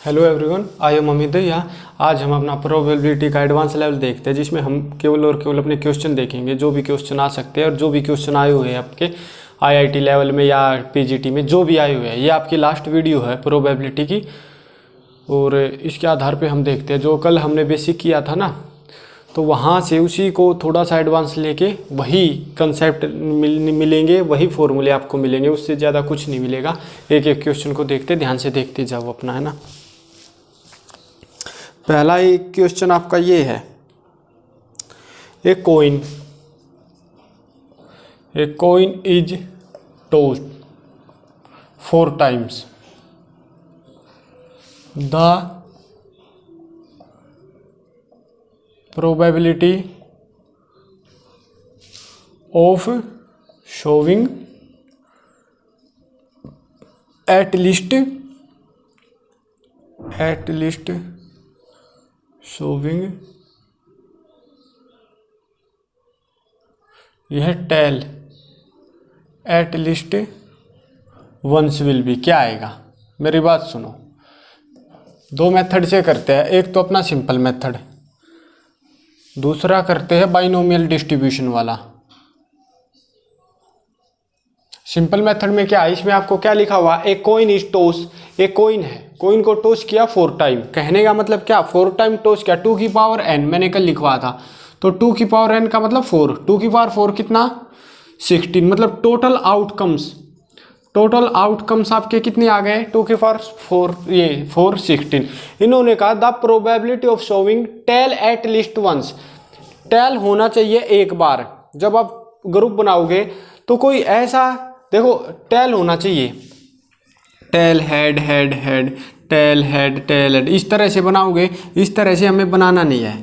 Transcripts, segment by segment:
Hello everyone, I am Amit दैया। आज हम अपना प्रोबेबिलिटी का एडवांस लेवल देखते हैं, जिसमें हम केवल और केवल अपने क्वेश्चन देखेंगे। जो भी क्वेश्चन आ सकते हैं और जो भी क्वेश्चन आए हुए हैं आपके आईआईटी लेवल में या पीजीटी में जो भी आए हुए हैं, ये आपकी लास्ट वीडियो है प्रोबेबिलिटी की। और इसके आधार पे हम देखते हैं, जो कल हमने बेसिक किया था ना, तो वहाँ से उसी को थोड़ा सा एडवांस लेके वही कंसेप्ट मिलेंगे, वही फॉर्मूले आपको मिलेंगे, उससे ज़्यादा कुछ नहीं मिलेगा। एक एक क्वेश्चन को देखते, ध्यान से देखते जाओ अपना, है ना। पहला एक क्वेश्चन आपका ये है, a coin is tossed 4 times, the probability of showing at least showing यह tail at least once will be, क्या आएगा? मेरी बात सुनो, दो मेथड से करते हैं। एक तो अपना सिंपल मेथड, दूसरा करते हैं बाइनोमियल डिस्ट्रीब्यूशन वाला। सिंपल मेथड में क्या है, इसमें आपको क्या लिखा हुआ, ए कॉइन इज टॉस, एक कॉइन है, कॉइन को टॉस किया 4 टाइम। कहने का मतलब क्या, 4 टाइम टॉस किया, 2 की पावर n, मैंने कल लिखवा था। तो 2 की पावर n का मतलब 4, 2 की पावर 4 कितना, 16। मतलब टोटल आउटकम्स आपके कितने आ गए, 2 की पावर 4, ये 4 16। इन्होंने कहा the probability of showing tail at least once, tail होना चाहिए एक बार। जब आप ग्रुप बनाओगे तो कोई ऐसा देखो, टेल होना चाहिए, tail head head head, tail head, इस तरह से बनाओगे। इस तरह से हमें बनाना नहीं है,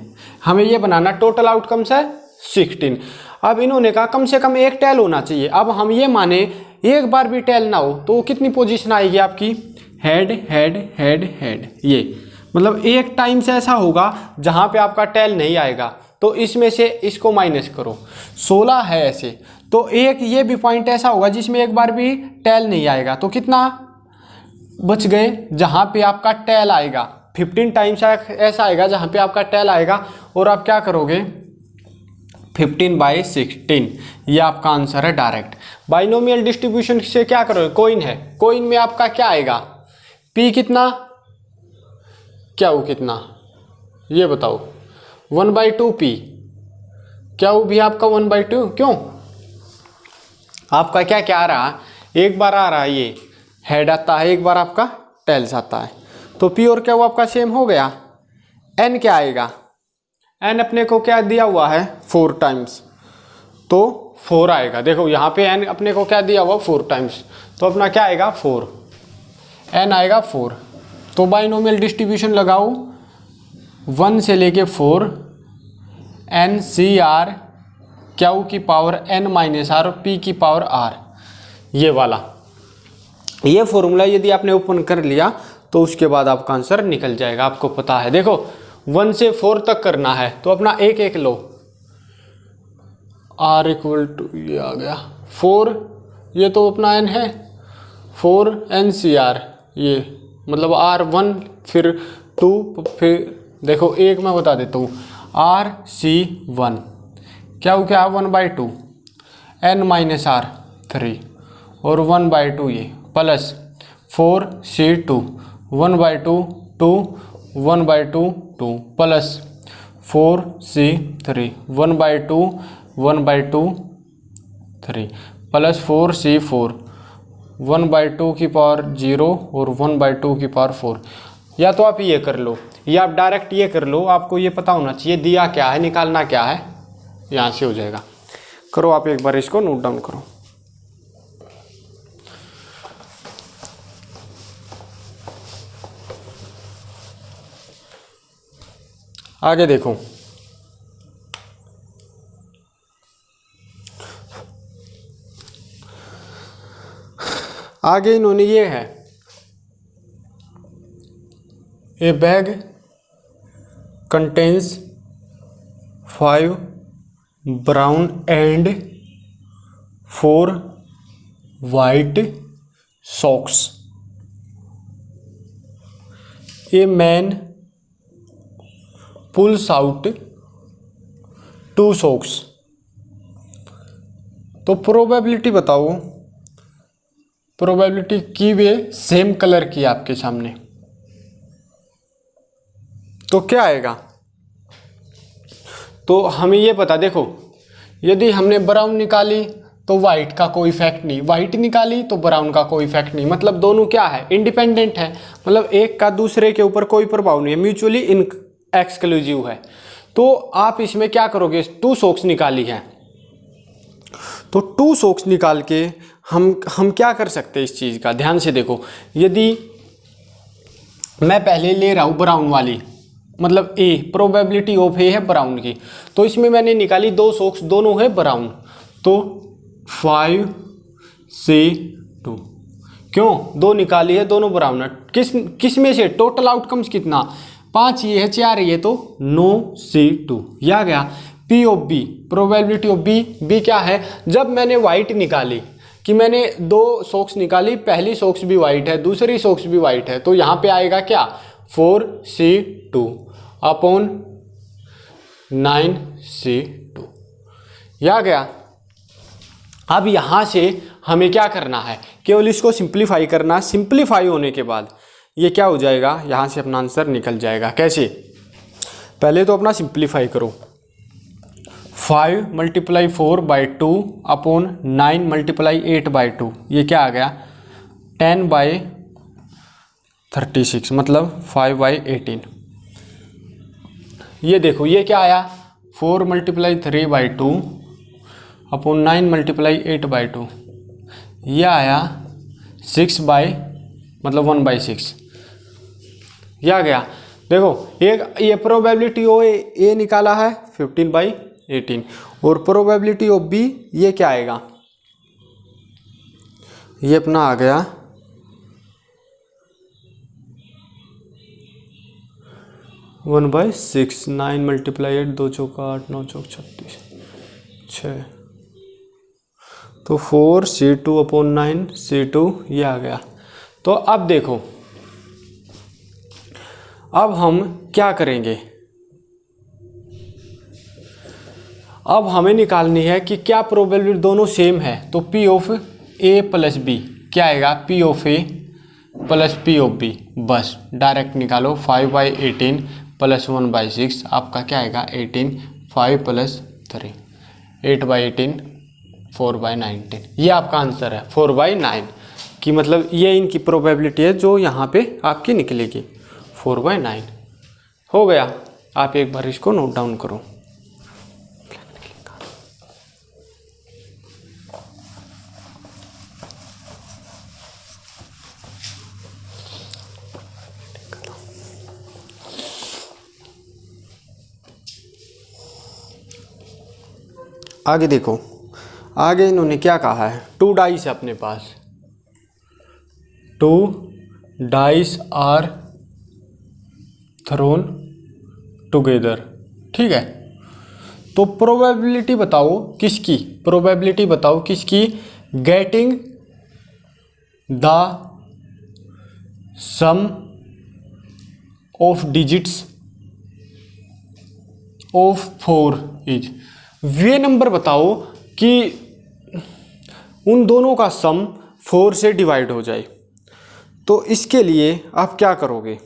हमें ये बनाना टोटल आउटकम्स है 16। अब इन्होंने कहा कम से कम एक टेल होना चाहिए। अब हम ये माने एक बार भी टेल ना हो तो कितनी पोजीशन आएगी आपकी, हेड हेड हेड हेड। ये मतलब एक टाइम से ऐसा होगा जहाँ पे आपका टेल नहीं आएगा, तो इसमें से इसको माइनस करो। 16 है ऐसे, तो एक ये भी पॉइंट ऐसा होगा जिसमें एक बार भी टेल नहीं आएगा, तो कितना बच गए जहाँ पे आपका टेल आएगा। 15 टाइम्स ऐसा आएगा जहाँ पे आपका टेल आएगा। और आप क्या करोगे, 15/16, ये आपका आंसर है डायरेक्ट। बाइनोमियल डिस्ट्रीब्यूशन से क्या करोगे, कॉइन है, कॉइन में आपका क्या आएगा, पी कितना, क्या हो कितना, ये बताओ, 1/2 पी, क्या हो भी आपका 1/2। क्यों, आपका क्या क्या आ रहा है, एक बार आ रहा है ये हेड आता है, एक बार आपका टेल्स आता है, तो पी और क्या वो आपका सेम हो गया। एन क्या आएगा, एन अपने को क्या दिया हुआ है 4 टाइम्स, तो 4 आएगा। देखो यहाँ पे एन अपने को क्या दिया हुआ 4 टाइम्स, तो अपना क्या आएगा 4, एन आएगा 4। तो बाइनोमियल डिस्ट्रीब्यूशन लगाओ 1 से लेके 4, एन सी आर, क्यू की पावर n माइनस आर, और पी की पावर r, ये वाला। ये फॉर्मूला यदि आपने ओपन कर लिया तो उसके बाद आपका आंसर निकल जाएगा, आपको पता है। देखो 1 से 4 तक करना है, तो अपना एक एक लो, r इक्वल टू ये आ गया 4, ये तो अपना n है 4 NCR, ये मतलब R1 फिर 2, फिर देखो एक मैं बता देता हूँ, RC1 क्या हो गया 1/2, n माइनस आर 3, और 1/2 ये plus 4C2, 1/2 2, 1/2 2, plus 4C3, 1/2 1/2 3, plus 4C4, 1/2 की पावर 0 और 1/2 की पावर 4। या तो आप ये कर लो या आप डायरेक्ट ये कर लो, आपको ये पता होना चाहिए दिया क्या है, निकालना क्या है, यहाँ से हो जाएगा। करो आप एक बार इसको नोट डाउन करो। आगे देखो, आगे इन्होंने ये है, ए bag contains 5 brown and 4 white socks. A man pools out 2 socks. तो प्रोबेबिलिटी बताओ, प्रोबेबिलिटी की वे सेम कलर की आपके सामने, तो क्या आएगा? तो हमें ये पता, देखो यदि हमने ब्राउन निकाली तो वाइट का कोई इफेक्ट नहीं, वाइट निकाली तो ब्राउन का कोई इफेक्ट नहीं, मतलब दोनों क्या है, इंडिपेंडेंट है, मतलब एक का दूसरे के ऊपर कोई प्रभाव नहीं है, म्यूचुअली इन एक्सक्लूसिव है। तो आप इसमें क्या करोगे, 2 सॉक्स निकाली है, तो 2 सॉक्स निकाल के हम क्या कर सकते हैं इस चीज़ का, ध्यान से देखो। यदि मैं पहले ले रहा हूँ ब्राउन वाली, मतलब ए, प्रोबेबिलिटी ऑफ ए है ब्राउन की, तो इसमें मैंने निकाली 2 सॉक्स, दोनों है ब्राउन, तो 5C2, क्यों 2 निकाली है, दोनों ब्राउन है, किस में से, टोटल आउटकम्स कितना, 5 ये है, 4 ये, तो 9C2, ये आ गया। P of B, probability of B क्या है, जब मैंने वाइट निकाली, कि मैंने 2 सॉक्स निकाली, पहली सॉक्स भी वाइट है, दूसरी सॉक्स भी वाइट है, तो यहाँ पे आएगा क्या, 4C2 अपॉन 9C2, यह आ गया। अब यहाँ से हमें क्या करना है, केवल इसको सिंप्लीफाई करना, सिंप्लीफाई होने के बाद ये क्या हो जाएगा, यहाँ से अपना आंसर निकल जाएगा। कैसे, पहले तो अपना सिंप्लीफाई करो, 5 × 4/2 अपॉन 9 × 8/2, ये क्या आ गया, 10/36, मतलब 5/18। ये देखो ये क्या आया, 4 × 3/2 अपॉन 9 × 8/2, ये आया 1/6, यह आ गया। देखो एक ये प्रोबेबिलिटी ओ ए निकाला है 15/18, और प्रोबेबिलिटी ऑफ बी ये क्या आएगा, ये अपना आ गया 1/6, 9 × 8, 2 चौका 8, 9 चौक 36, 6, तो 4C2 अपॉन 9C2, ये आ गया। तो अब देखो, अब हम क्या करेंगे, अब हमें निकालनी है कि क्या प्रोबेबिलिटी दोनों सेम है, तो P of A plus B क्या आएगा, P of A plus P of B, बस डायरेक्ट निकालो, 5/18 प्लस 1/6 आपका क्या आएगा, 18, 5 + 3, 8/18, 4/19, ये आपका आंसर है, 4/9 की, मतलब ये इनकी प्रोबेबिलिटी है जो यहाँ पे आपकी निकलेगी, 4/9 हो गया। आप एक बार इसको नोट डाउन करो। आगे देखो, आगे इन्होंने क्या कहा है, 2 डाइस है अपने पास, 2 डाइस आर थ्रोन टुगेदर, ठीक है। तो प्रोबेबिलिटी बताओ किसकी, प्रोबेबिलिटी बताओ किसकी, getting the sum of digits of 4 is, वे नंबर बताओ कि उन दोनों का सम 4 से डिवाइड हो जाए। तो इसके लिए आप क्या करोगे,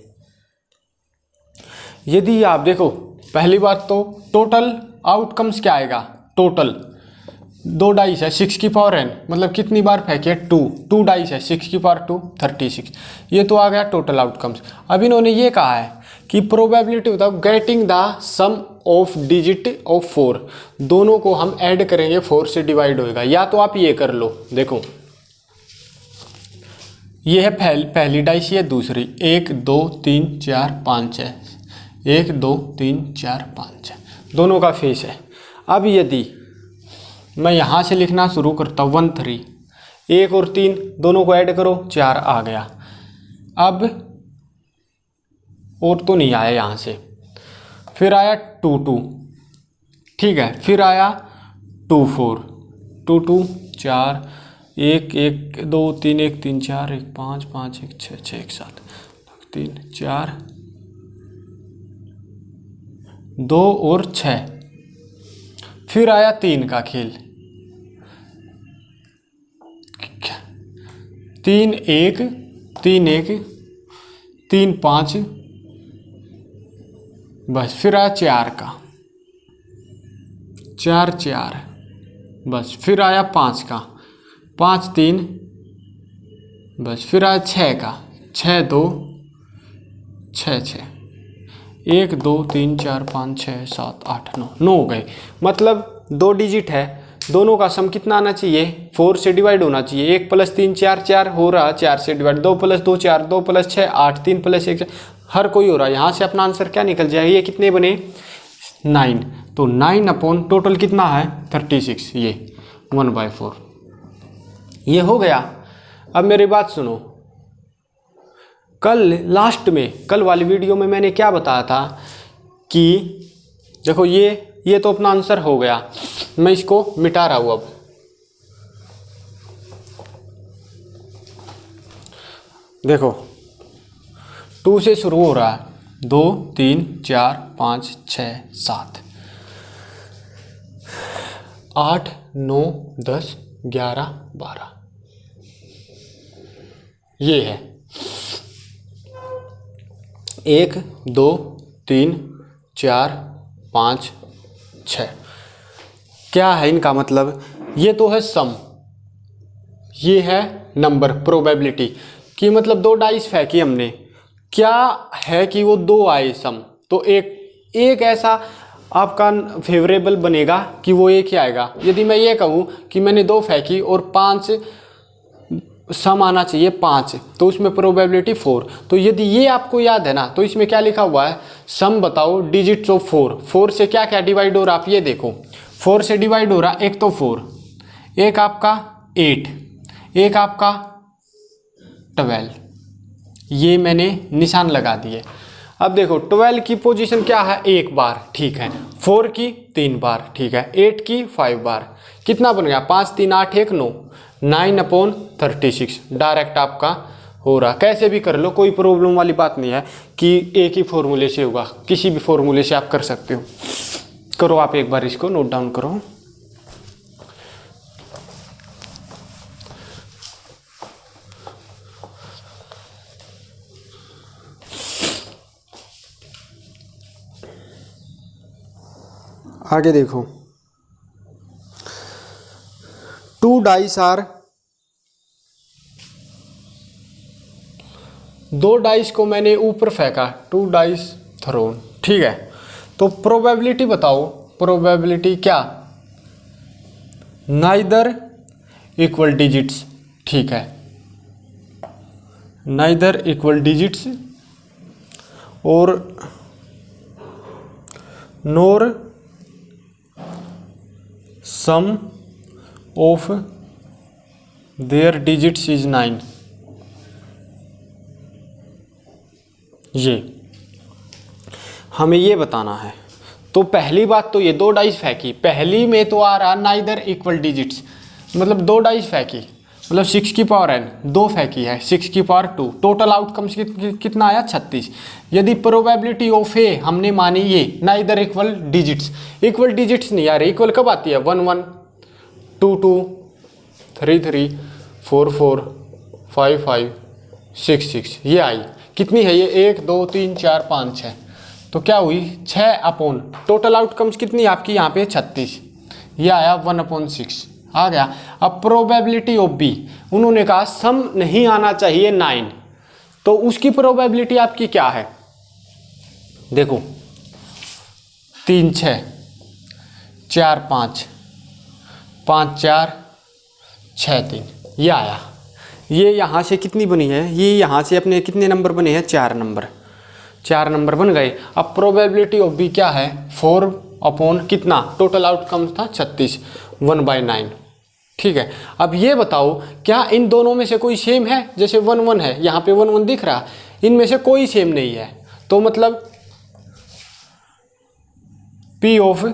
यदि आप देखो, पहली बात तो टोटल आउटकम्स क्या आएगा, टोटल 2 डाइस है, 6 की पावर n, मतलब कितनी बार फेंके, 2 डाइस है, 6 की पावर 2, 36, ये तो आ गया टोटल आउटकम्स। अब इन्होंने ये कहा है कि प्रोबेबिलिटी बताओ getting the sum of digit of 4, दोनों को हम ऐड करेंगे, 4 से डिवाइड होएगा। या तो आप ये कर लो, देखो ये है पहली डाइस, ये दूसरी, 1 2 3 4 5 है, 1 2 3 4 5 है, दोनों का फेस है। अब यदि मैं यहाँ से लिखना शुरू करता हूँ 1 3, 1 और 3 दोनों को ऐड करो, 4 आ गया। अब और तो नहीं आया यहाँ से, फिर आया 2 2, ठीक है, फिर आया 2 4, 2 2 4, 1 1 2 3 1 3 4 1 5 5 1 6 6 1 7 3 4 2 और 6। फिर आया 3 का खेल, 3 1 3 1 3 5, बस। फिर आया 4 का, 4 4, बस। फिर आया 5 का, 5 3, बस। फिर आया 6 का, 6 2 6 6, 1 2 3 4 5 6 7 8 9, 9 हो गए। मतलब 2 डिजिट है, दोनों का सम कितना आना चाहिए, 4 से डिवाइड होना चाहिए। 1 + 3 4 4 हो रहा, 4 से डिवाइड, 2 + 2 4, 2 + 6 8, 3 + 1 हर कोई हो रहा है। यहाँ से अपना आंसर क्या निकल जाएगा, ये कितने बने 9। तो 9 अपॉन टोटल कितना है 36, ये 1/4 ये हो गया। अब मेरी बात सुनो, कल लास्ट में, कल वाली वीडियो में मैंने क्या बताया था कि देखो ये तो अपना आंसर हो गया, मैं इसको मिटा रहा हूँ। अब देखो 2 से शुरू हो रहा है, 2 3 4 5 6 7 8 9 10 11 12, ये है 1 2 3 4 5 6। क्या है इनका मतलब, ये तो है सम, ये है नंबर, प्रोबेबिलिटी कि मतलब 2 डाइस फेंकी हमने, क्या है कि वो 2 आए सम, तो एक ऐसा आपका फेवरेबल बनेगा कि वो एक ही आएगा। यदि मैं ये कहूँ कि मैंने 2 फेंकी और 5 सम आना चाहिए 5, तो उसमें प्रोबेबिलिटी 4। तो यदि ये आपको याद है ना, तो इसमें क्या लिखा हुआ है, सम बताओ डिजिट्स ऑफ 4। 4 से क्या क्या डिवाइड हो रहा, आप ये देखो 4 से डिवाइड हो रहा, एक तो 4, एक आपका 8, एक आपका 12, ये मैंने निशान लगा दिए। अब देखो 12 की पोजीशन क्या है, 1 बार, ठीक है। 4 की 3 बार, ठीक है। 8 की 5 बार, कितना बन गया 5 3 8 1 9, 9/36 डायरेक्ट आपका हो रहा। कैसे भी कर लो, कोई प्रॉब्लम वाली बात नहीं है कि एक ही फॉर्मूले से होगा, किसी भी फॉर्मूले से आप कर सकते हो। करो आप एक बार इसको नोट डाउन करो। आगे देखो 2 डाइस आर, 2 डाइस को मैंने ऊपर फेंका, 2 डाइस थ्रोन, ठीक है। तो प्रोबेबिलिटी बताओ, प्रोबेबिलिटी क्या, नाइदर इक्वल डिजिट्स, ठीक है, नाइदर इक्वल डिजिट्स और नोर सम ऑफ देयर डिजिट्स इज 9, ये हमें ये बताना है। तो पहली बात तो ये 2 डाइस फेंकी, पहली में तो आ रहा नाइदर इक्वल डिजिट्स, मतलब 2 डाइस फेंकी, मतलब 6 की पावर n, 2 फेंकी है 6 की पावर 2, टोटल आउटकम्स कितना आया 36। यदि प्रोबेबिलिटी ऑफ ए हमने मानी ये neither equal digits, equal digits नहीं आ रही, इक्वल कब आती है 1 1 2 2 3 3 4 4 5 5 6 6, ये आई। कितनी है ये 1 2 3 4 5 6, तो क्या हुई 6 अपॉन टोटल आउटकम्स कितनी आपकी यहाँ पे 36, ये आया 1/6 आ गया। अब प्रोबेबिलिटी ऑफ बी, उन्होंने कहा सम नहीं आना चाहिए 9, तो उसकी प्रोबेबिलिटी आपकी क्या है, देखो 3 6 4 5 5 4 6 3, ये आया। ये यहाँ से कितनी बनी है, ये यहाँ से अपने कितने नंबर बने हैं 4 नंबर, 4 नंबर बन गए। अब प्रोबेबिलिटी ऑफ बी क्या है 4 अपॉन कितना, टोटल आउटकम था 36, 1/9, ठीक है। अब ये बताओ क्या इन दोनों में से कोई सेम है, जैसे 1 1 है, यहाँ पे 1 1 दिख रहा, इनमें से कोई सेम नहीं है, तो मतलब P of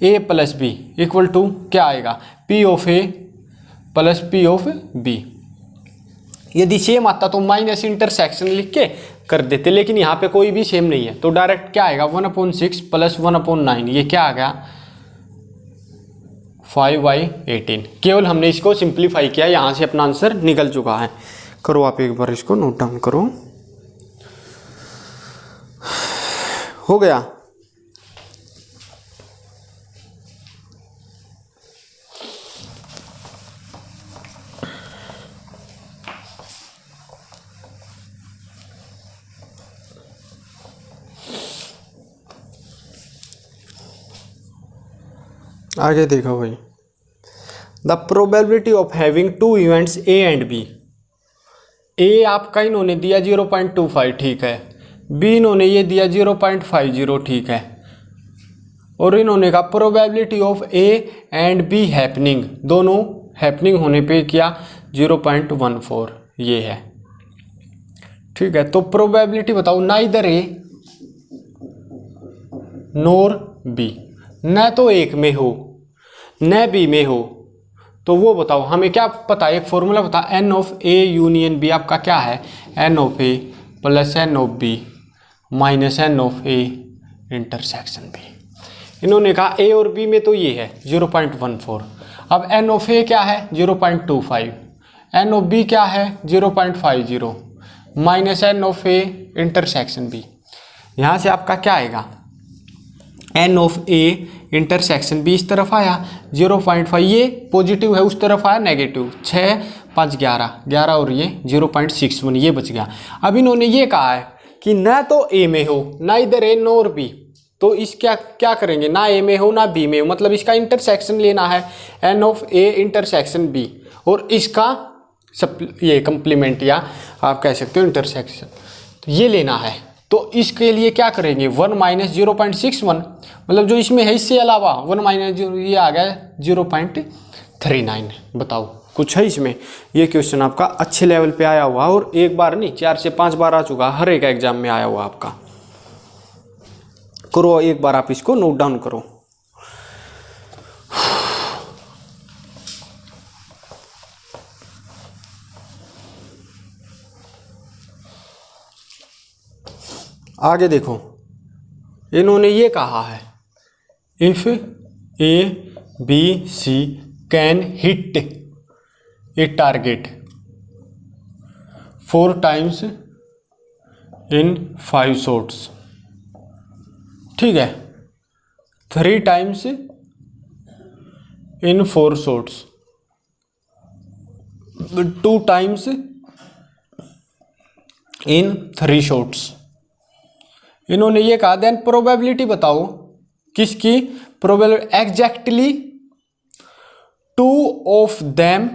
A plus B equal to क्या आएगा, P of A plus P of B, यदि सेम आता तो माइनस इंटरसेक्शन लिख के कर देते, लेकिन यहाँ पे कोई भी सेम नहीं है तो डायरेक्ट क्या आएगा 1/6 प्लस 1/9, ये क्या आ गया 5/18। केवल हमने इसको सिंप्लीफाई किया, यहाँ से अपना आंसर निकल चुका है। करो आप एक बार इसको नोट डाउन करो, हो गया। आगे देखो भाई, the probability of having two events A and B. A आपका इन्होंने दिया 0.25, ठीक है। बी इन्होंने ये दिया 0.50, ठीक है। और इन्होंने कहा probability of A and be happening, दोनों हैपनिंग होने पे क्या 0.14 ये है, ठीक है। तो प्रोबेबिलिटी बताओ, नाइदर ए नोर बी, न तो एक में हो न बी में हो, तो वो बताओ हमें क्या पता है, एक फॉर्मूला पता, N of A union B आपका क्या है, N of A plus N of B minus N of A intersection B. इन्होंने कहा ए और बी में तो ये है 0.14, अब एन ऑफ ए क्या है 0.25, एन ऑफ बी क्या है 0.50 minus N of A intersection B. यहाँ से आपका क्या आएगा, n of A intersection B इस तरफ आया 0.5, ये पॉजिटिव है, उस तरफ आया नेगेटिव, 6 5 11 11 और ये 0.61 ये बच गया। अब इन्होंने ये कहा है कि ना तो ए में हो ना इधर ए नोर बी, तो इस क्या करेंगे, ना ए में हो ना बी में हो, मतलब इसका इंटरसेक्शन लेना है N of A intersection B, और इसका ये कंप्लीमेंट या आप कह सकते हो इंटरसेक्शन, तो ये लेना है। तो इसके लिए क्या करेंगे 1 माइनस 0.61, मतलब जो इसमें है इससे अलावा 1 माइनस 0 ये आ गया 0.39। बताओ कुछ है इसमें। ये क्वेश्चन आपका अच्छे लेवल पे आया हुआ, और एक बार नहीं 4 से 5 बार आ चुका, हर एक एग्जाम में आया हुआ आपका। करो एक बार आप इसको नोट डाउन करो। आगे देखो, इन्होंने ये कहा है if A B C can hit a target 4 times in 5 shots, ठीक है, 3 times इन 4 shots, 2 times इन 3 shots। इन्होंने ये कहा देन प्रोबेबिलिटी बताओ किसकी, probability exactly 2 of them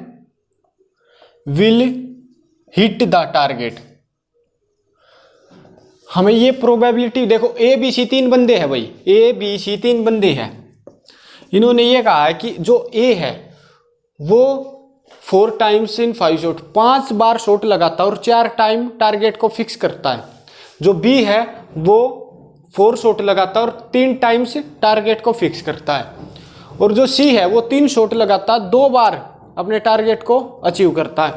will hit the target. हमें ये प्रोबेबिलिटी देखो, ए बी सी 3 बंदे हैं भाई, ए बी सी 3 बंदे हैं। इन्होंने ये कहा है कि जो ए है वो 4 times in 5 shot, 5 bar shot लगाता है और 4 टाइम टारगेट को फिक्स करता है। जो बी है वो 4 शॉट लगाता है और 3 टाइम्स टारगेट को फिक्स करता है, और जो सी है वो 3 शॉट लगाता है, 2 बार अपने टारगेट को अचीव करता है।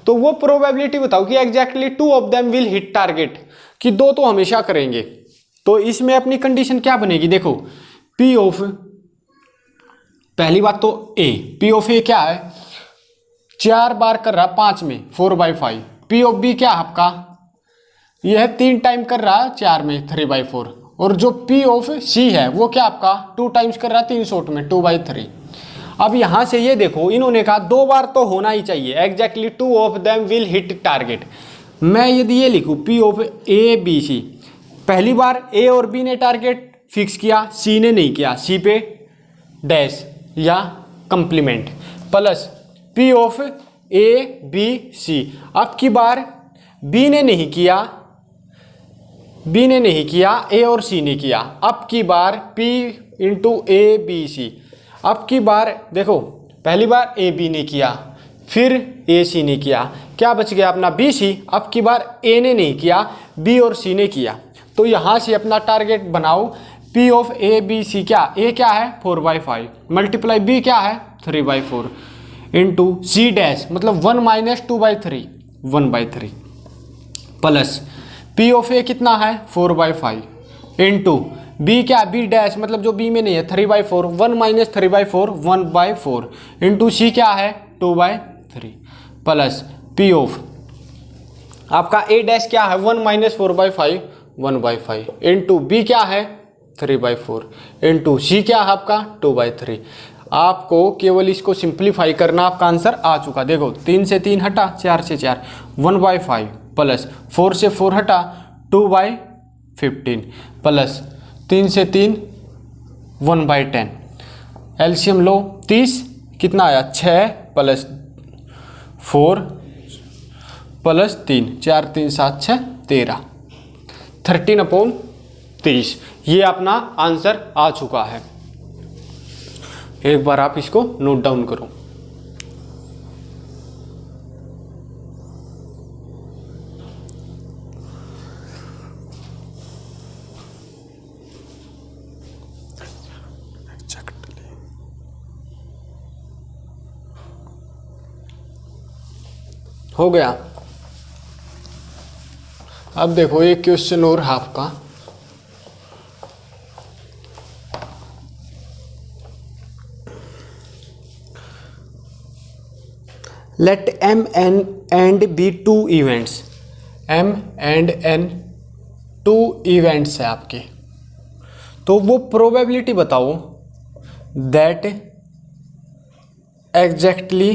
तो वो प्रोबेबिलिटी बताओ कि exactly 2 of them will hit target, कि 2 तो हमेशा करेंगे। तो इसमें अपनी कंडीशन क्या बनेगी, देखो पी ऑफ, पहली बात तो ए, पी ऑफ ए क्या है 4 बार कर रहा 5 में 4/5, पी ऑफ बी क्या आपका यह 3 टाइम कर रहा है 4 में 3/4, और जो पी ऑफ सी है वो क्या आपका 2 टाइम्स कर रहा है 3 शॉट में 2/3। अब यहां से ये देखो, इन्होंने कहा 2 बार तो होना ही चाहिए, exactly 2 of them will hit target. मैं यदि ये लिखूं P of A B C, पहली बार ए और बी ने टारगेट फिक्स किया, सी ने नहीं किया, सी पे डैश या complement, plus P of A B C, अब की बार बी ने नहीं किया, बी ने नहीं किया, ए और सी ने किया, अब की बार P into A B C, अब की बार देखो पहली बार ए बी ने किया, फिर ए सी ने किया, क्या बच गया अपना बी सी, अब की बार ए ने नहीं किया, बी और सी ने किया। तो यहाँ से अपना टारगेट बनाओ P of A B C, क्या ए क्या है 4/5 मल्टीप्लाई बी क्या है 3/4 इंटू सी डैश, मतलब 1 माइनस 2/3, 1/3 प्लस पी ऑफ ए कितना है 4/5 इंटू बी क्या बी डैश मतलब जो बी में नहीं है 3/4 1 माइनस 3/4 1/4 इंटू सी क्या है 2/3 प्लस पी ऑफ आपका ए डैश क्या है 1 माइनस 4/5 1/5 इंटू बी क्या है 3/4 इंटू सी क्या है आपका 2/3। आपको केवल इसको सिंप्लीफाई करना, आपका आंसर आ चुका। देखो 3 से 3 हटा, 4 से 4 1/5 प्लस 4 से 4 हटा 2/15 प्लस 3 से 3 1/10। एलसीएम लो 30 कितना आया 6 प्लस 4 प्लस 3 4 3 7 6 13 13/30। ये अपना आंसर आ चुका है। एक बार आप इसको नोट डाउन करो। हो गया। अब देखो एक क्वेश्चन और है आपका। Let M and B 2 events, M and N 2 events है आपके, तो वो प्रोबेबिलिटी बताओ that exactly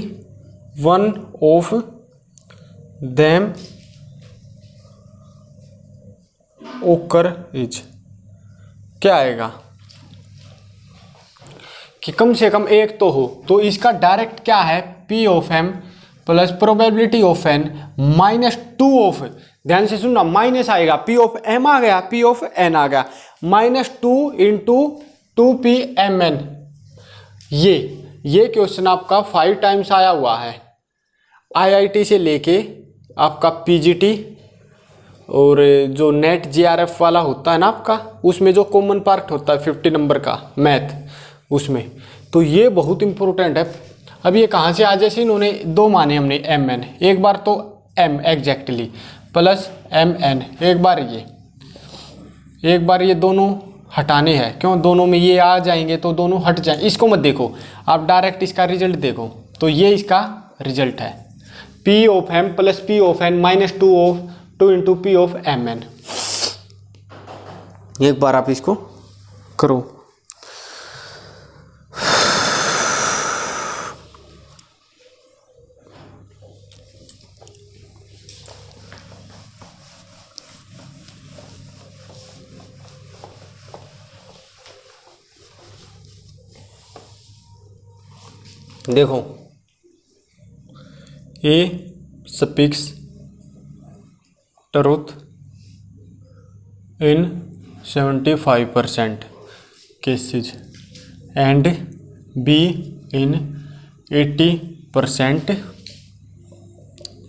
one of them occur is. क्या आएगा कि कम से कम एक तो हो, तो इसका डायरेक्ट क्या है P of M plus probability of N minus 2 of, ध्यान से सुनना, माइनस आएगा P ऑफ M आ गया, P ऑफ N आ गया, माइनस 2 इंटू 2PMN। ये क्वेश्चन आपका 5 टाइम्स आया हुआ है, IIT से लेके आपका PGT और जो नेट JRF वाला होता है ना आपका, उसमें जो कॉमन पार्ट होता है 50 नंबर का मैथ, उसमें तो ये बहुत इंपॉर्टेंट है। अब ये कहाँ से आ, जैसे इन्होंने दो माने हमने MN, एक बार तो M एग्जैक्टली प्लस MN, एक बार ये दोनों हटाने हैं, क्यों दोनों में ये आ जाएंगे तो दोनों हट जाए। इसको मत देखो, आप डायरेक्ट इसका रिजल्ट देखो, तो ये इसका रिजल्ट है P of M plus P of N minus 2 into P of MN। एक बार आप इसको करो। देखो A speaks truth in 75% cases and B in 80%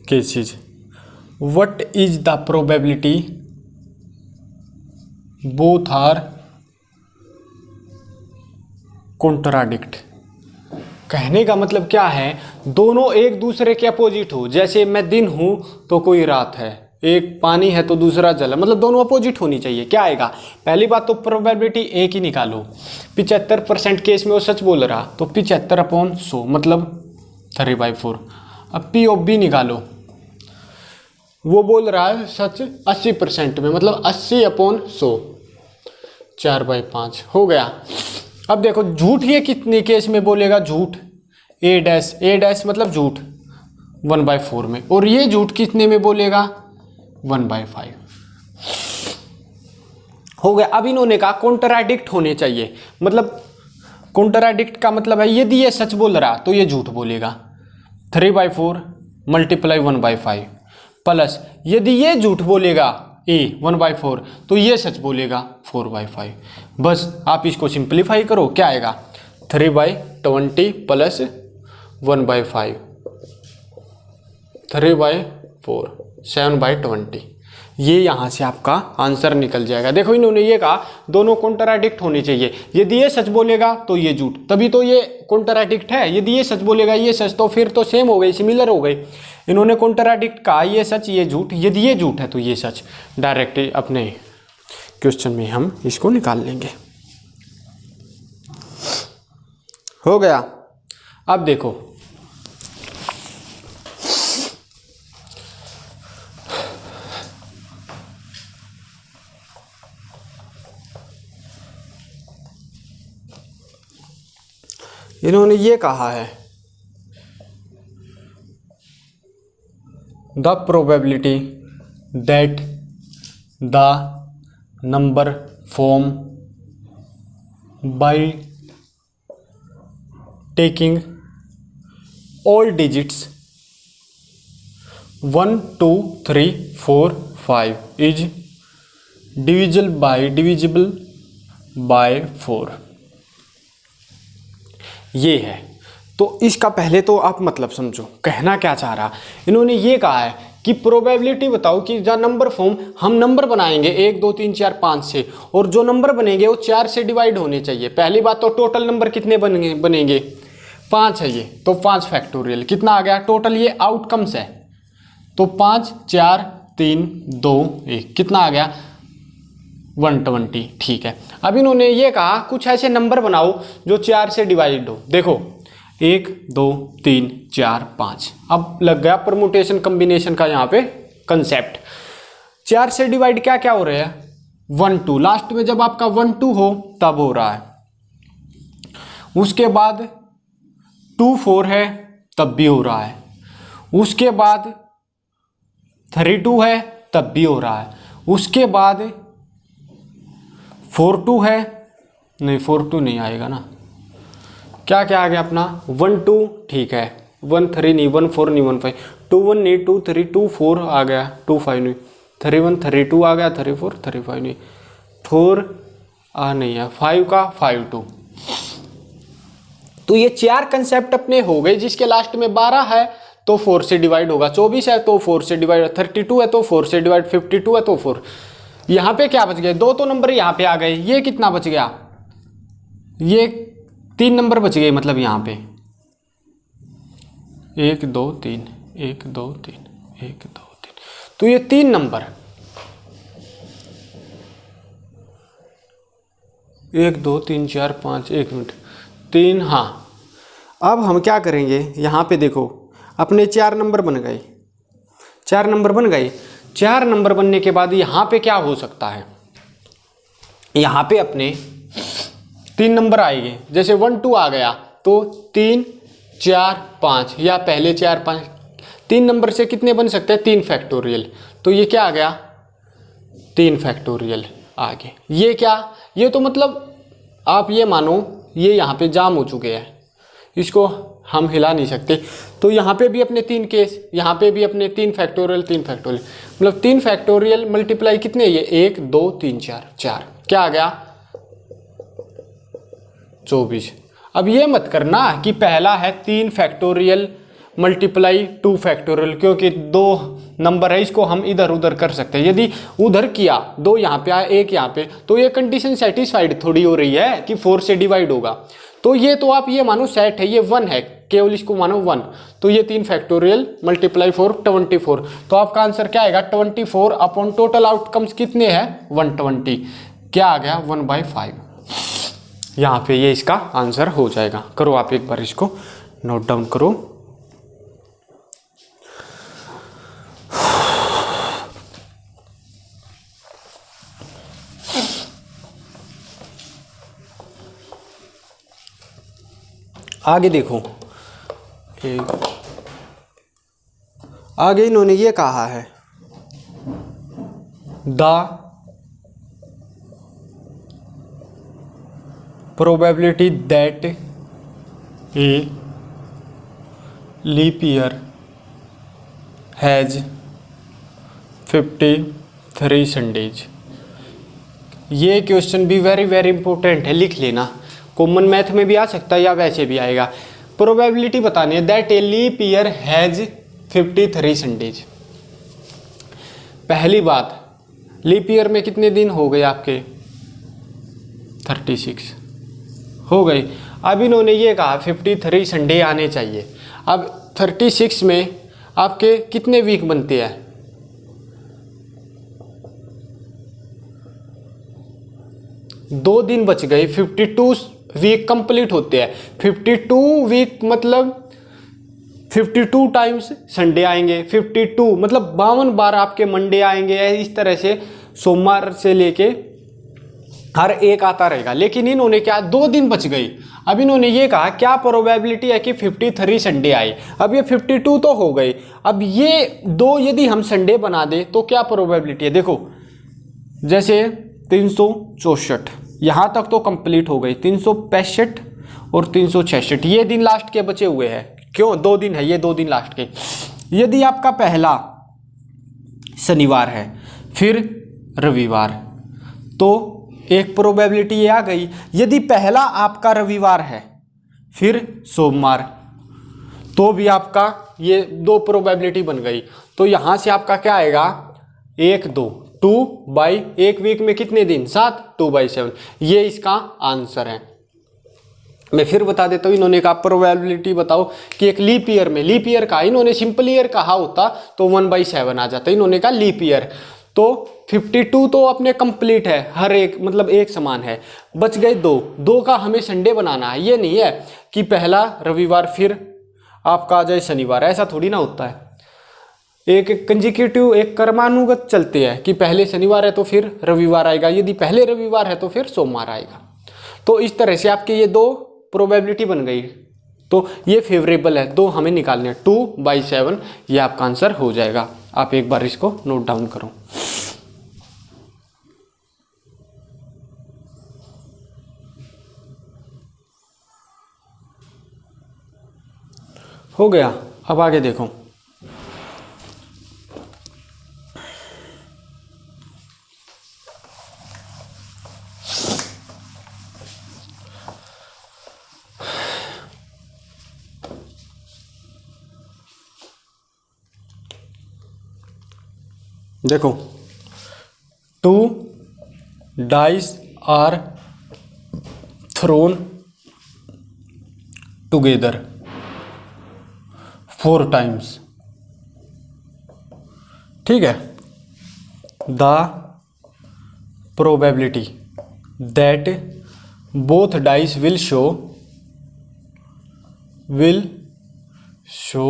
cases. What is the probability both are contradict. कहने का मतलब क्या है, दोनों एक दूसरे के अपोजिट हो, जैसे मैं दिन हूं तो कोई रात है, एक पानी है तो दूसरा जल है, मतलब दोनों अपोजिट होनी चाहिए। क्या आएगा, पहली बात तो प्रोबेबिलिटी एक ही निकालो, 75% केस में वो सच बोल रहा, तो 75/100 मतलब 3/4। अब P ऑफ B निकालो, वो बोल रहा है सच 80% में, मतलब 80/100 4/5 हो गया। अब देखो झूठ ये कितने केस में बोलेगा, झूठ A डैश मतलब झूठ 1/4 में, और ये झूठ कितने में बोलेगा 1/5 हो गया। अब इन्होंने कहा कॉन्ट्राडिक्ट होने चाहिए, मतलब कॉन्ट्राडिक्ट का मतलब है यदि ये सच बोल रहा तो ये झूठ बोलेगा 3/4 मल्टीप्लाई 1/5 प्लस यदि ये झूठ बोलेगा A 1/4 तो ये सच बोलेगा 4/5। बस आप इसको सिंप्लीफाई करो, क्या आएगा 3/20 प्लस 1/5 3/4 7/20। ये यहाँ से आपका आंसर निकल जाएगा। देखो इन्होंने ये कहा दोनों कॉन्ट्राडिक्ट होने चाहिए, यदि ये सच बोलेगा तो ये झूठ, तभी तो ये कॉन्ट्राडिक्ट है। यदि ये सच बोलेगा ये सच, तो फिर तो सेम हो गई, सिमिलर हो गई। इन्होंने कॉन्ट्राडिक्ट कहा, ये सच ये झूठ, यदि ये झूठ है तो ये सच। डायरेक्ट अपने क्वेश्चन में हम इसको निकाल लेंगे। हो गया। अब देखो इन्होंने ये कहा है the probability that the number form by taking all digits 1 2 3 4 5 is divisible by 4, ये है। तो इसका पहले तो आप मतलब समझो, कहना क्या चाह रहा। इन्होंने ये कहा है कि प्रोबेबिलिटी बताओ कि जो नंबर फॉर्म हम नंबर बनाएंगे 1 2 3 4 5 से, और जो नंबर बनेंगे वो 4 से डिवाइड होने चाहिए। पहली बात तो टोटल नंबर कितने बनेंगे 5 है ये, तो 5 फैक्टोरियल कितना आ गया टोटल, ये आउटकम्स है। तो 5 4 3 2 1 कितना आ गया 120। ठीक है। अब इन्होंने ये कहा कुछ ऐसे नंबर बनाओ जो 4 से डिवाइड हो। देखो 1 2 3 4 5, अब लग गया परमुटेशन कॉम्बिनेशन का यहाँ पे कंसेप्ट। 4 से डिवाइड क्या क्या हो रहा है 1 2, लास्ट में जब आपका 1 2 हो तब हो रहा है। उसके बाद 2 4 है तब भी हो रहा है। उसके बाद 3 2 है तब भी हो रहा है। उसके बाद 4 2 है, नहीं 4 2 नहीं आएगा ना, क्या क्या आ गया अपना 1 2, ठीक है 1 3 नहीं 1 4 नहीं 1 5, 2 1 नहीं 2 3 2 4 आ गया, 2 5 नहीं 3 1 3 2 आ गया, 3 4 3 5 नहीं 4 आ नहीं है, 5 का 5 2। तो ये 4 कंसेप्ट अपने हो गए, जिसके लास्ट में 12 है तो 4 से डिवाइड होगा, 24 है तो 4 से डिवाइड, 32 है तो 4 से डिवाइड, 52 है तो 4। यहाँ पे क्या बच गए 2 तो नंबर यहाँ पे आ गए। ये कितना बच गया, ये 3 नंबर बच गए, मतलब यहाँ पे 1 2 3 1 2 3 1 2 3, तो ये 3 नंबर 1 2 3 4 5, 1 मिनट 3। हाँ अब हम क्या करेंगे, यहाँ पे देखो अपने 4 नंबर बन गए, 4 नंबर बन गए। 4 नंबर बनने के बाद यहाँ पे क्या हो सकता है, यहाँ पे अपने 3 नंबर आएंगे। जैसे 1 2 आ गया तो 3 4 5, या पहले 4 5, 3 नंबर से कितने बन सकते हैं 3 फैक्टोरियल, तो ये क्या आ गया 3 फैक्टोरियल आगे। ये क्या, ये तो मतलब आप ये मानो ये यहाँ पे जाम हो चुके हैं, इसको हम हिला नहीं सकते। तो यहाँ पे भी अपने 3 केस, यहाँ पे भी अपने 3 फैक्टोरियल 3 फैक्टोरियल, मतलब 3 फैक्टोरियल मल्टीप्लाई कितने, ये 1 2 3 4 4, क्या आ गया 24। अब ये मत करना कि पहला है 3 फैक्टोरियल मल्टीप्लाई 2 फैक्टोरियल, क्योंकि 2 नंबर है, इसको हम इधर उधर कर सकते हैं। यदि उधर किया 2 यहाँ पे आया 1 यहाँ पे, तो ये कंडीशन सेटिस्फाइड थोड़ी हो रही है कि 4 से डिवाइड होगा। तो ये तो आप ये मानो सेट है, ये 1 है, केवल इसको मानो 1। तो ये 3 फैक्टोरियल मल्टीप्लाई 4 24। तो आपका आंसर क्या आएगा 24 अपॉन टोटल आउटकम्स कितने हैं 120, क्या आ गया 1/5। यहाँ पे ये इसका आंसर हो जाएगा। करो आप एक बार इसको नोट डाउन करो। आगे देखो, आगे इन्होंने ये कहा है the probability that a leap year has 53 Sundays. ये क्वेश्चन भी वेरी वेरी इंपॉर्टेंट है, लिख लेना। कॉमन मैथ में भी आ सकता है या वैसे भी आएगा। प्रोबेबिलिटी बतानी है that a leap year has 53 Sundays. पहली बात लीप ईयर में कितने दिन हो गए आपके? 36 हो गए। अब इन्होंने ये कहा 53 संडे आने चाहिए। अब 36 में आपके कितने वीक बनते हैं? 2 दिन बच गए, 52 वीक कंप्लीट होते हैं। 52 वीक मतलब 52 टाइम्स संडे आएंगे, 52 मतलब 52 बार आपके मंडे आएंगे। इस तरह से सोमवार से लेके हर एक आता रहेगा। लेकिन इन्होंने क्या, 2 दिन बच गई। अब इन्होंने ये कहा क्या प्रोबेबिलिटी है कि 53 संडे आए। अब ये 52 तो हो गए, अब ये 2 यदि हम संडे बना दे तो क्या प्रोबेबिलिटी है? देखो जैसे 364 यहाँ तक तो कंप्लीट हो गई, 365 और 366 ये दिन लास्ट के बचे हुए हैं। क्यों? 2 दिन है, ये 2 दिन लास्ट के। यदि आपका पहला शनिवार है फिर रविवार, तो एक प्रोबेबिलिटी ये आ गई। यदि पहला आपका रविवार है फिर सोमवार, तो भी आपका ये 2 प्रोबेबिलिटी बन गई। तो यहाँ से आपका क्या आएगा? 1 2 2 बाई 1 वीक में कितने दिन? 7, 2/7। ये इसका आंसर है। मैं फिर बता देता हूँ, इन्होंने कहा प्रोबेबिलिटी बताओ कि एक लीप ईयर में, लीप ईयर का इन्होंने सिंपल ईयर कहा होता तो 1/7 आ जाता, इन्होंने कहा लीप ईयर। तो 52 तो अपने कंप्लीट है, हर एक मतलब एक समान है। बच गए 2 का हमें संडे बनाना है। ये नहीं है कि पहला रविवार फिर आपका आ जाए शनिवार, ऐसा थोड़ी ना होता है। एक कंजिक्यूटिव, एक क्रमानुगत चलते हैं कि पहले शनिवार है तो फिर रविवार आएगा, यदि पहले रविवार है तो फिर सोमवार आएगा। तो इस तरह से आपके ये 2 प्रोबेबिलिटी बन गई। तो ये फेवरेबल है, 2 हमें निकालने हैं, 2/7 ये आपका आंसर हो जाएगा। आप एक बार इसको नोट डाउन करो। हो गया। अब आगे देखो, देखो 2 dice are thrown together 4 times। ठीक है। The probability that both dice will show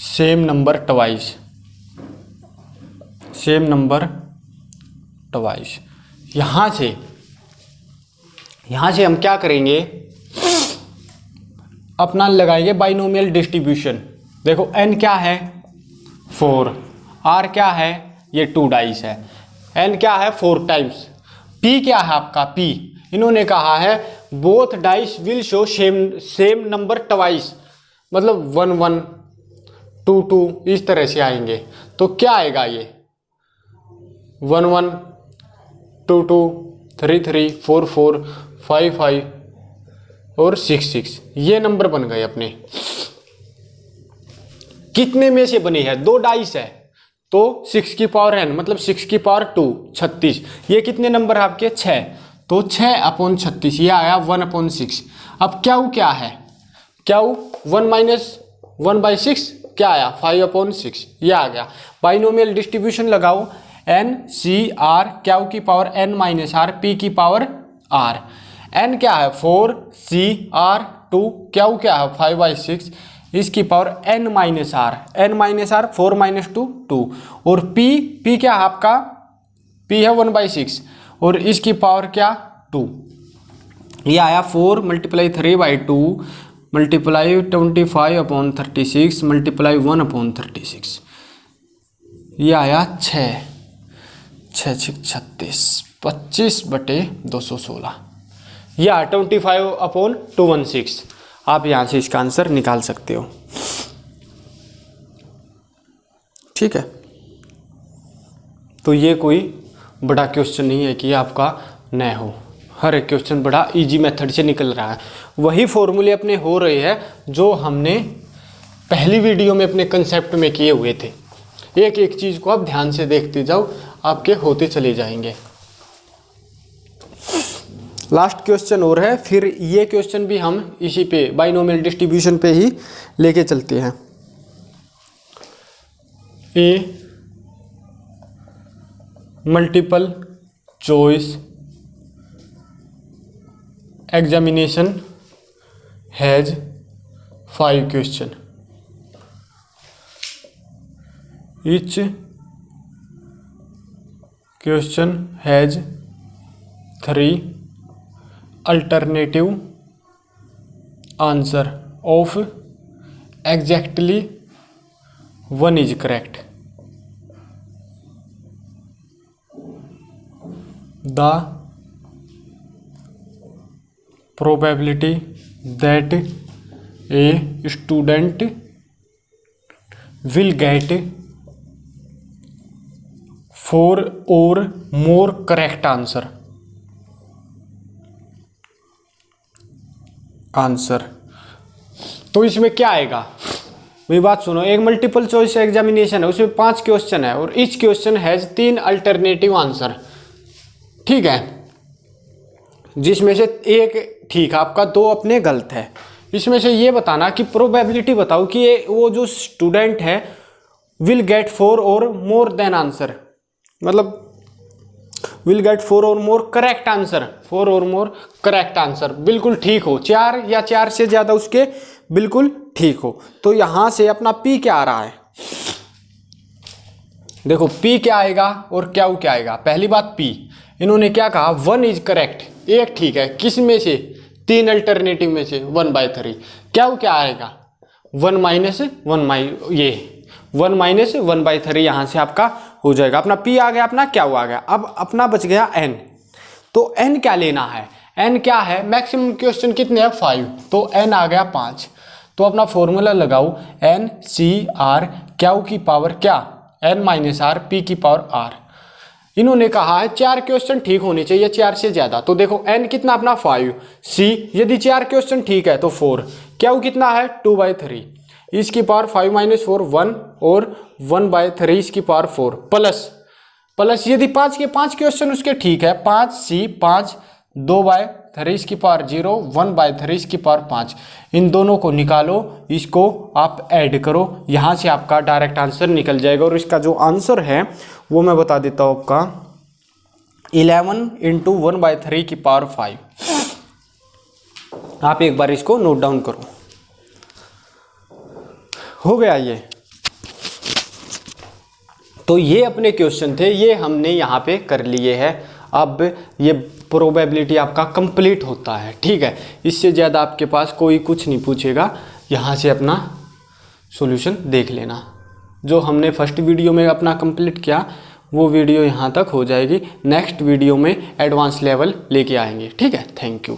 same number twice, same number twice. यहाँ से हम क्या करेंगे, अपना लगाएंगे बाइनोमियल डिस्ट्रीब्यूशन। देखो n क्या है 4, r क्या है ये 2 डाइस है, n क्या है 4 टाइम्स, p क्या है आपका p, इन्होंने कहा है both dice will show same number twice, मतलब 1 1 2 2 इस तरह से आएंगे। तो क्या आएगा ये 1 1 2 2 3 3 4 4 5 5 और 6 6 ये नंबर बन गए अपने। कितने में से बने हैं? 2 डाइस है तो 6 की पावर n मतलब 6 की पावर 2 36। ये कितने नंबर आपके? 6, तो 6/36 ये आया 1/6। अब क्या है? क्या 1 - 1/6 क्या आया 5/6 ये आ गया। बाइनोमियल डिस्ट्रीब्यूशन लगाओ, n c r क्या की पावर n - r p की पावर r। n क्या है 4 c r 2 क्या है 5/6 इसकी power n - r, n - r 4 - 2 2 और p क्या है आपका? p है 1/6 और इसकी पावर क्या 2। ये आया 4 × 3/2 × 25/36 × 1/36 ये आया 6 6 36 25/216 या 25/216। आप यहाँ से इसका आंसर निकाल सकते हो। ठीक है। तो ये कोई बड़ा क्वेश्चन नहीं है कि आपका न हो, हर एक क्वेश्चन बड़ा इजी मेथड से निकल रहा है। वही फॉर्मूले अपने हो रहे हैं जो हमने पहली वीडियो में अपने कंसेप्ट में किए हुए थे। एक एक चीज़ को आप ध्यान से देखते जाओ, आपके होते चले जाएंगे। लास्ट क्वेश्चन और है, फिर ये क्वेश्चन भी हम इसी पे बाइनोमियल डिस्ट्रीब्यूशन पे ही लेके चलते हैं। A multiple choice examination has 5 question, each question has 3 alternative answer of exactly 1 is correct. The probability that a student will get 4 or more correct answer. तो इसमें क्या आएगा, मेरी बात सुनो। एक मल्टीपल चॉइस एग्जामिनेशन है, उसमें 5 क्वेश्चन है और each question has 3 alternative answer, ठीक है, जिसमें से एक ठीक आपका, 2 अपने गलत है। इसमें से ये बताना कि प्रोबेबिलिटी बताओ कि ये वो जो स्टूडेंट है विल गेट 4 और मोर देन आंसर, मतलब विल गेट 4 और मोर करेक्ट आंसर, 4 और मोर करेक्ट आंसर बिल्कुल ठीक हो, 4 या 4 से ज़्यादा उसके बिल्कुल ठीक हो। तो यहाँ से अपना P क्या आ रहा है, देखो P क्या आएगा और क्या आएगा। पहली बात P, इन्होंने क्या कहा 1 इज करेक्ट, एक ठीक है, किस में से, 3 अल्टरनेटिव में से 1/3। क्या आएगा 1 माइनस 1/3 यहाँ से आपका हो जाएगा। अपना P आ गया, अपना क्या आ गया। अब अपना बच गया N, तो N क्या लेना है, N क्या है, मैक्सिमम क्वेश्चन कितने हैं 5, तो N आ गया 5। तो अपना फॉर्मूला लगाओ NCR क्या की पावर क्या, N माइनस R P की पावर R। इन्होंने कहा है 4 क्वेश्चन ठीक होने चाहिए, 4 से ज़्यादा। तो देखो N कितना अपना 5, C यदि 4 क्वेश्चन ठीक है तो 4, क्या कितना है 2/3, इसकी पावर 5 माइनस 4 1 और 1/3 इसकी पावर 4 प्लस यदि 5 के 5 क्वेश्चन उसके ठीक है 5C 5 2/3 इसकी पावर 0 1/3 इसकी पावर 5, इन दोनों को निकालो, इसको आप ऐड करो, यहाँ से आपका डायरेक्ट आंसर निकल जाएगा। और इसका जो आंसर है वो मैं बता देता हूँ आपका 11 × 1/3 की पावर 5। आप एक बार इसको नोट डाउन करो, हो गया ये। तो ये अपने क्वेश्चन थे, ये हमने यहाँ पे कर लिए हैं। अब ये प्रोबेबिलिटी आपका कंप्लीट होता है, ठीक है, इससे ज़्यादा आपके पास कोई कुछ नहीं पूछेगा। यहाँ से अपना सॉल्यूशन देख लेना, जो हमने फर्स्ट वीडियो में अपना कंप्लीट किया वो वीडियो यहाँ तक हो जाएगी। नेक्स्ट वीडियो में एडवांस लेवल लेके आएंगे, ठीक है। Thank you.